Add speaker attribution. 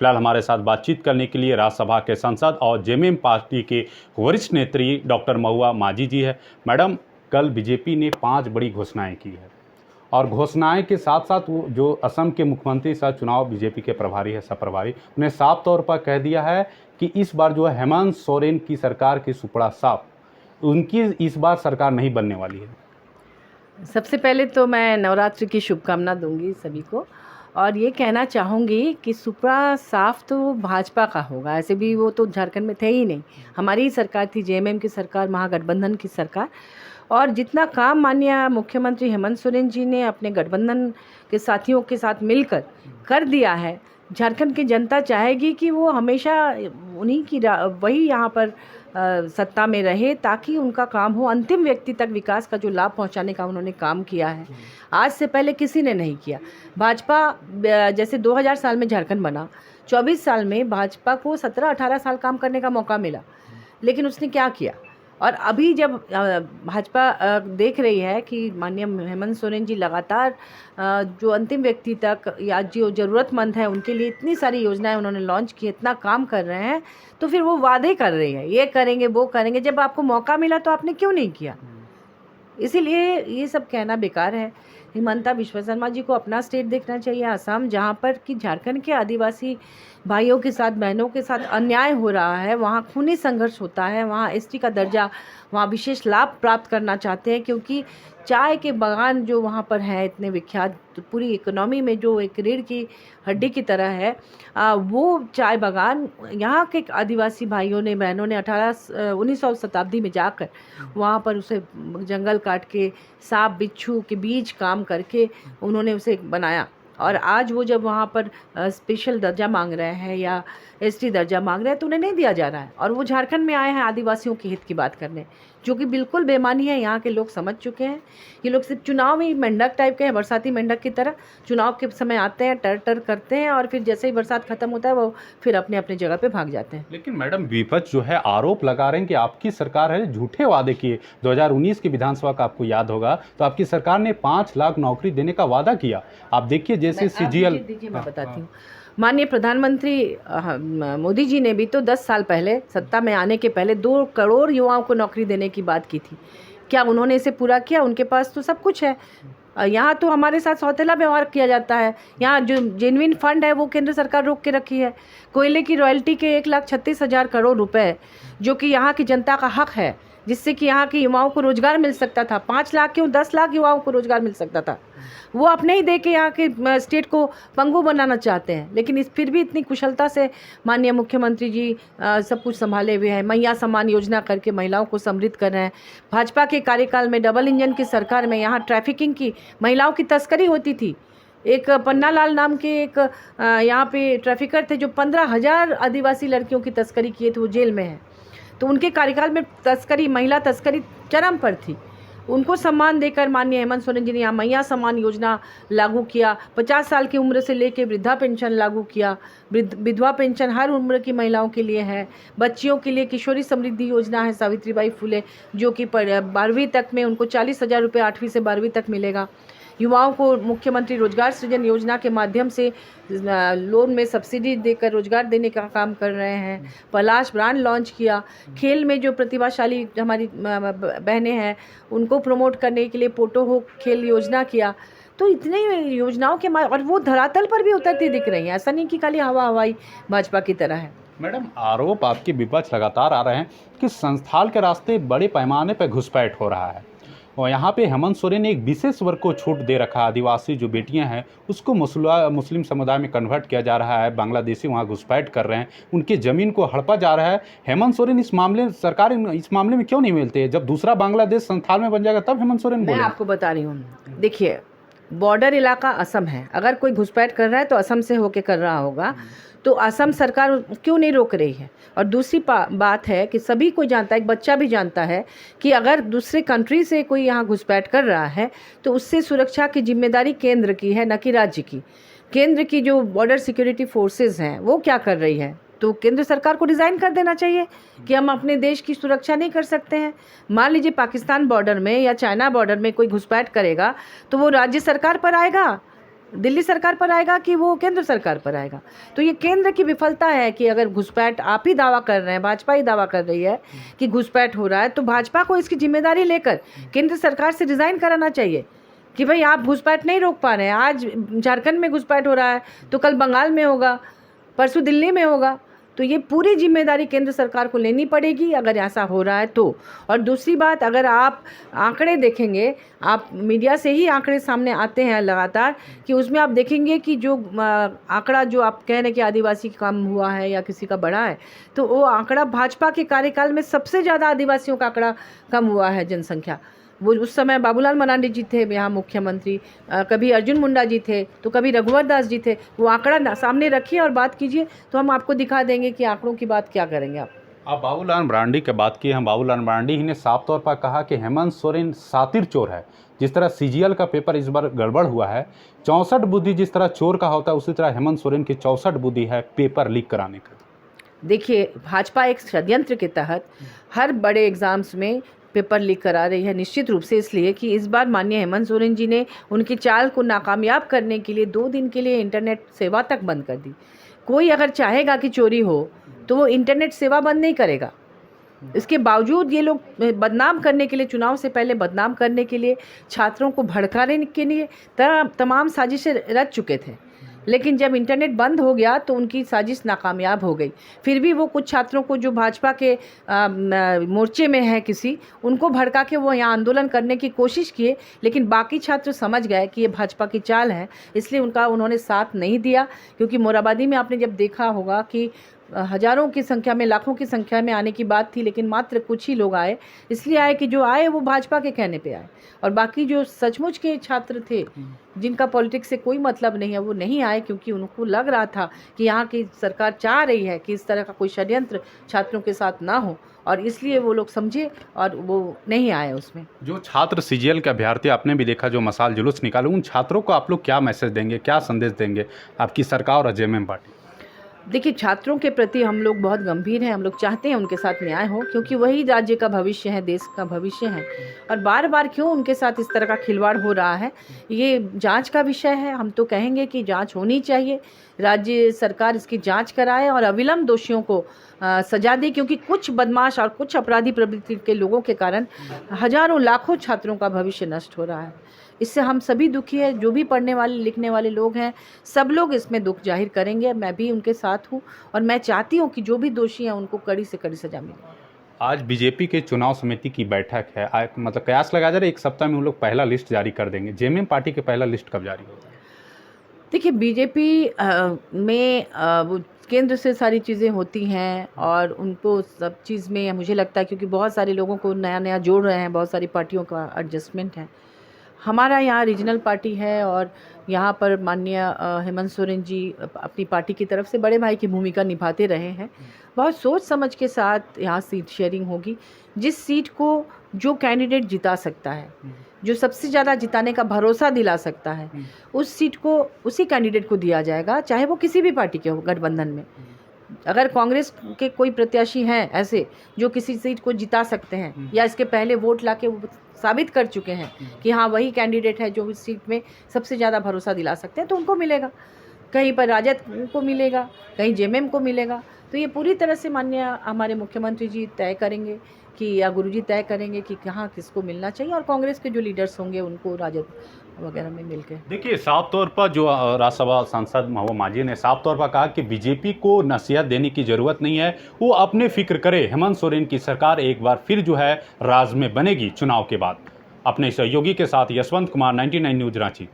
Speaker 1: फिलहाल हमारे साथ बातचीत करने के लिए राज्यसभा के सांसद और जेएमएम पार्टी के वरिष्ठ नेत्री डॉक्टर महुआ माझी जी है। मैडम, कल बीजेपी ने 5 बड़ी घोषणाएं की है और घोषणाएं के साथ साथ वो जो असम के मुख्यमंत्री सह चुनाव बीजेपी के प्रभारी है, सह-प्रभारी, उन्हें साफ तौर पर कह दिया है कि इस बार जो है हेमंत सोरेन की सरकार की सुपड़ा साफ, उनकी इस बार सरकार नहीं बनने वाली है।
Speaker 2: सबसे पहले तो मैं नवरात्रि की शुभकामना दूंगी सभी को और ये कहना चाहूँगी कि सुपड़ा साफ तो भाजपा का होगा। ऐसे भी वो तो झारखंड में थे ही नहीं, हमारी ही सरकार थी, जेएमएम की सरकार, महागठबंधन की सरकार। और जितना काम माननीय मुख्यमंत्री हेमंत सोरेन जी ने अपने गठबंधन के साथियों के साथ मिलकर कर दिया है, झारखंड की जनता चाहेगी कि वो हमेशा उन्हीं की वही यहाँ पर सत्ता में रहे ताकि उनका काम हो, अंतिम व्यक्ति तक विकास का जो लाभ पहुंचाने का उन्होंने काम किया है, आज से पहले किसी ने नहीं किया। भाजपा जैसे 2000 साल में झारखंड बना, 24 साल में भाजपा को 17-18 साल काम करने का मौका मिला, लेकिन उसने क्या किया। और अभी जब भाजपा देख रही है कि माननीय हेमंत सोरेन जी लगातार जो अंतिम व्यक्ति तक या जो ज़रूरतमंद है उनके लिए इतनी सारी योजनाएं उन्होंने लॉन्च की, इतना काम कर रहे हैं, तो फिर वो वादे कर रही है, ये करेंगे वो करेंगे। जब आपको मौका मिला तो आपने क्यों नहीं किया? इसीलिए ये सब कहना बेकार है। हिमंता बिश्वा शर्मा जी को अपना स्टेट देखना चाहिए, असम, जहाँ पर कि झारखंड के आदिवासी भाइयों के साथ, बहनों के साथ अन्याय हो रहा है, वहाँ खूनी संघर्ष होता है, वहाँ एसटी का दर्जा, वहाँ विशेष लाभ प्राप्त करना चाहते हैं, क्योंकि चाय के बागान जो वहाँ पर है इतने विख्यात, तो पूरी इकोनॉमी में जो एक रीढ़ की हड्डी की तरह है, वो चाय बागान यहाँ के आदिवासी भाइयों ने, बहनों ने 19वीं शताब्दी में जाकर वहाँ पर उसे जंगल काट के सांप बिच्छू के बीज काम करके उन्होंने उसे बनाया। और आज वो जब वहाँ पर स्पेशल दर्जा मांग रहे हैं या एसटी दर्जा मांग रहे हैं तो उन्हें नहीं दिया जा रहा है, और वो झारखंड में आए हैं आदिवासियों के हित की बात करने, जो कि बिल्कुल बेमानी है। यहाँ के लोग समझ चुके हैं, ये लोग सिर्फ चुनाव में मेंढक टाइप के हैं, बरसाती मेंढक की तरह चुनाव के समय आते हैं, टर टर करते हैं और फिर जैसे ही बरसात खत्म होता है वो फिर अपने अपने जगह पे भाग जाते हैं।
Speaker 1: लेकिन मैडम, विपक्ष जो है आरोप लगा रहे हैं कि आपकी सरकार है झूठे वादे किए। 2019 की विधानसभा का आपको याद होगा, तो आपकी सरकार ने 5 लाख नौकरी देने का वादा किया। आप देखिए जैसे सीजीएल,
Speaker 2: मैं बताती हूँ, माननीय प्रधानमंत्री मोदी जी ने भी तो 10 साल पहले सत्ता में आने के पहले 2 करोड़ युवाओं को नौकरी देने की बात की थी। क्या उन्होंने इसे पूरा किया? उनके पास तो सब कुछ है। यहाँ तो हमारे साथ सौतेला व्यवहार किया जाता है। यहाँ जो जेन्युइन फंड है वो केंद्र सरकार रोक के रखी है। कोयले की रॉयल्टी के 1,36,000 करोड़ रुपए, जो कि यहाँ की जनता का हक है, जिससे कि यहाँ के युवाओं को रोजगार मिल सकता था। 5 लाख क्यों, 10 लाख युवाओं को रोजगार मिल सकता था। वो अपने ही दे के यहाँ के स्टेट को पंगु बनाना चाहते हैं, लेकिन फिर भी इतनी कुशलता से माननीय मुख्यमंत्री जी सब कुछ संभाले हुए हैं। मैया सम्मान योजना करके महिलाओं को समृद्ध कर रहे हैं। भाजपा के कार्यकाल में डबल इंजन की सरकार में यहाँ ट्रैफिकिंग की, महिलाओं की तस्करी होती थी। एक पन्नालाल नाम के एक यहाँ पे ट्रैफिकर थे जो 15,000 आदिवासी लड़कियों की तस्करी किए थे, वो जेल में हैं। तो उनके कार्यकाल में तस्करी, महिला तस्करी चरम पर थी। उनको सम्मान देकर माननीय हेमंत सोरेन जी ने यहाँ मैया सम्मान योजना लागू किया। 50 साल की उम्र से लेकर वृद्धा पेंशन लागू किया। विधवा पेंशन हर उम्र की महिलाओं के लिए है। बच्चियों के लिए किशोरी समृद्धि योजना है सावित्रीबाई फुले, जो कि 12वीं तक में उनको 40,000 रुपये 8वीं से 12वीं तक मिलेगा। युवाओं को मुख्यमंत्री रोजगार सृजन योजना के माध्यम से लोन में सब्सिडी देकर रोजगार देने का काम कर रहे हैं। पलाश ब्रांड लॉन्च किया। खेल में जो प्रतिभाशाली हमारी बहनें हैं उनको प्रमोट करने के लिए पोटो हो खेल योजना किया। तो इतने योजनाओं के और वो धरातल पर भी उतरती दिख रही हैं, ऐसा नहीं कि खाली हवा हवाई भाजपा की तरह है।
Speaker 1: मैडम, आरोप आपके विपक्ष लगातार आ रहे हैं कि संस्थान के रास्ते बड़े पैमाने पर घुसपैठ हो रहा है, और यहाँ पे हेमंत सोरेन ने एक विशेष वर्ग को छूट दे रखा है। आदिवासी जो बेटियां हैं उसको मुस्लिम समुदाय में कन्वर्ट किया जा रहा है। बांग्लादेशी वहाँ घुसपैठ कर रहे हैं, उनकी ज़मीन को हड़पा जा रहा है। हेमंत सोरेन इस मामले में क्यों नहीं मिलते? जब दूसरा बांग्लादेश संस्थान में बन जाएगा तब हेमंत सोरेन बोले।
Speaker 2: मैं आपको बता रही हूँ, देखिए, बॉर्डर इलाका असम है, अगर कोई घुसपैठ कर रहा है तो असम से होके कर रहा होगा, तो असम सरकार क्यों नहीं रोक रही है? और दूसरी बात है कि सभी कोई जानता है, एक बच्चा भी जानता है कि अगर दूसरे कंट्री से कोई यहाँ घुसपैठ कर रहा है तो उससे सुरक्षा की जिम्मेदारी केंद्र की है, न कि राज्य की। केंद्र की जो बॉर्डर सिक्योरिटी फोर्सेस हैं वो क्या कर रही है? तो केंद्र सरकार को डिज़ाइन कर देना चाहिए कि हम अपने देश की सुरक्षा नहीं कर सकते हैं। मान लीजिए पाकिस्तान बॉर्डर में या चाइना बॉर्डर में कोई घुसपैठ करेगा तो वो राज्य सरकार पर आएगा, दिल्ली सरकार पर आएगा कि वो केंद्र सरकार पर आएगा। तो ये केंद्र की विफलता है कि अगर घुसपैठ आप ही दावा कर रहे हैं, भाजपा ही दावा कर रही है कि घुसपैठ हो रहा है, तो भाजपा को इसकी जिम्मेदारी लेकर केंद्र सरकार से रिज़ाइन कराना चाहिए कि भाई आप घुसपैठ नहीं रोक पा रहे हैं। आज झारखंड में घुसपैठ हो रहा है तो कल बंगाल में होगा, परसों दिल्ली में होगा। तो ये पूरी जिम्मेदारी केंद्र सरकार को लेनी पड़ेगी अगर ऐसा हो रहा है तो। और दूसरी बात, अगर आप आंकड़े देखेंगे, आप मीडिया से ही आंकड़े सामने आते हैं लगातार, कि उसमें आप देखेंगे कि जो आंकड़ा जो आप कह रहे हैं कि आदिवासी कम हुआ है या किसी का बढ़ा है, तो वो आंकड़ा भाजपा के कार्यकाल में सबसे ज़्यादा आदिवासियों का आंकड़ा कम हुआ है, जनसंख्या। वो उस समय बाबूलाल मरांडी जी थे यहाँ मुख्यमंत्री, कभी अर्जुन मुंडा जी थे, तो कभी रघुवर दास जी थे। वो आंकड़ा सामने रखिए और बात कीजिए, तो हम आपको दिखा देंगे कि आंकड़ों की बात क्या करेंगे आप।
Speaker 1: बाबूलाल मरांडी की बात की हम, बाबूलाल मरांडी ही ने साफ तौर पर कहा कि हेमंत सोरेन सातिर चोर है। जिस तरह सीजीएल का पेपर इस बार गड़बड़ हुआ है, 64 बुद्धि जिस तरह चोर का होता है, उसी तरह हेमंत सोरेन की 64 बुद्धि है पेपर लीक कराने का।
Speaker 2: देखिए, भाजपा एक षड्यंत्र के तहत हर बड़े एग्ज़ाम्स में पेपर लीक करा रही है, निश्चित रूप से इसलिए कि इस बार माननीय हेमंत सोरेन जी ने उनकी चाल को नाकामयाब करने के लिए 2 दिन के लिए इंटरनेट सेवा तक बंद कर दी। कोई अगर चाहेगा कि चोरी हो तो वो इंटरनेट सेवा बंद नहीं करेगा। इसके बावजूद ये लोग बदनाम करने के लिए, चुनाव से पहले बदनाम करने के लिए, छात्रों को भड़काने के लिए तमाम साजिशें रच चुके थे। लेकिन जब इंटरनेट बंद हो गया तो उनकी साजिश नाकामयाब हो गई। फिर भी वो कुछ छात्रों को जो भाजपा के मोर्चे में है किसी, उनको भड़का के वो यहाँ आंदोलन करने की कोशिश किए, लेकिन बाकी छात्र समझ गए कि ये भाजपा की चाल है, इसलिए उन्होंने साथ नहीं दिया। क्योंकि मोराबादी में आपने जब देखा होगा कि हज़ारों की संख्या में, लाखों की संख्या में आने की बात थी, लेकिन मात्र कुछ ही लोग आए। इसलिए आए कि जो आए वो भाजपा के कहने पे आए, और बाकी जो सचमुच के छात्र थे जिनका पॉलिटिक्स से कोई मतलब नहीं है, वो नहीं आए, क्योंकि उनको लग रहा था कि यहाँ की सरकार चाह रही है कि इस तरह का कोई षड्यंत्र छात्रों के साथ ना हो, और इसलिए वो लोग समझे और वो नहीं आए उसमें।
Speaker 1: जो छात्र सीजीएल के अभ्यर्थी, आपने भी देखा जो मसाल जुलूस निकाले, उन छात्रों को आप लोग क्या मैसेज देंगे, क्या संदेश देंगे आपकी सरकार और जेएमएम पार्टी?
Speaker 2: देखिए, छात्रों के प्रति हम लोग बहुत गंभीर हैं। हम लोग चाहते हैं उनके साथ न्याय हो, क्योंकि वही राज्य का भविष्य है, देश का भविष्य है। और बार बार क्यों उनके साथ इस तरह का खिलवाड़ हो रहा है, ये जांच का विषय है। हम तो कहेंगे कि जांच होनी चाहिए, राज्य सरकार इसकी जांच कराए और अविलंब दोषियों को सजा दे, क्योंकि कुछ बदमाश और कुछ अपराधी प्रवृत्ति के लोगों के कारण हजारों लाखों छात्रों का भविष्य नष्ट हो रहा है। इससे हम सभी दुखी है। जो भी पढ़ने वाले लिखने वाले लोग हैं, सब लोग इसमें दुख जाहिर करेंगे। मैं भी उनके साथ हूँ, और मैं चाहती हूँ कि जो भी दोषी हैं उनको कड़ी से कड़ी सजा मिले।
Speaker 1: आज बीजेपी के चुनाव समिति की बैठक है, मतलब कयास लगा जा रहा है 1 सप्ताह में उन लोग पहला लिस्ट जारी कर देंगे। जेएमएम पार्टी के पहला लिस्ट कब जारी होगा?
Speaker 2: देखिए, बीजेपी में वो केंद्र से सारी चीज़ें होती हैं, और उनको सब चीज़ में मुझे लगता है, क्योंकि बहुत सारे लोगों को नया नया जोड़ रहे हैं, बहुत सारी पार्टियों का एडजस्टमेंट है। हमारा यहाँ रीजनल पार्टी है, और यहाँ पर माननीय हेमंत सोरेन जी अपनी पार्टी की तरफ से बड़े भाई की भूमिका निभाते रहे हैं। बहुत सोच समझ के साथ यहाँ सीट शेयरिंग होगी। जिस सीट को जो कैंडिडेट जिता सकता है, जो सबसे ज़्यादा जिताने का भरोसा दिला सकता है, उस सीट को उसी कैंडिडेट को दिया जाएगा, चाहे वो किसी भी पार्टी के हो गठबंधन में। अगर कांग्रेस के कोई प्रत्याशी हैं ऐसे जो किसी सीट को जिता सकते हैं, या इसके पहले वोट लाके वो साबित कर चुके हैं कि हाँ वही कैंडिडेट है जो इस सीट में सबसे ज़्यादा भरोसा दिला सकते हैं, तो उनको मिलेगा। कहीं पर राजद को मिलेगा, कहीं जेएमएम को मिलेगा। तो ये पूरी तरह से माननीय हमारे मुख्यमंत्री जी तय करेंगे कि, या गुरुजी तय करेंगे कि कहाँ किसको मिलना चाहिए, और कांग्रेस के जो लीडर्स होंगे उनको राजद वगैरह में मिलकर।
Speaker 1: देखिए, साफ तौर पर जो राज्यसभा सांसद महुआ माझी ने साफ तौर पर कहा कि बीजेपी को नसीहत देने की जरूरत नहीं है, वो अपने फिक्र करे। हेमंत सोरेन की सरकार एक बार फिर जो है राज में बनेगी चुनाव के बाद। अपने सहयोगी के साथ यशवंत कुमार, 99 न्यूज़ रांची।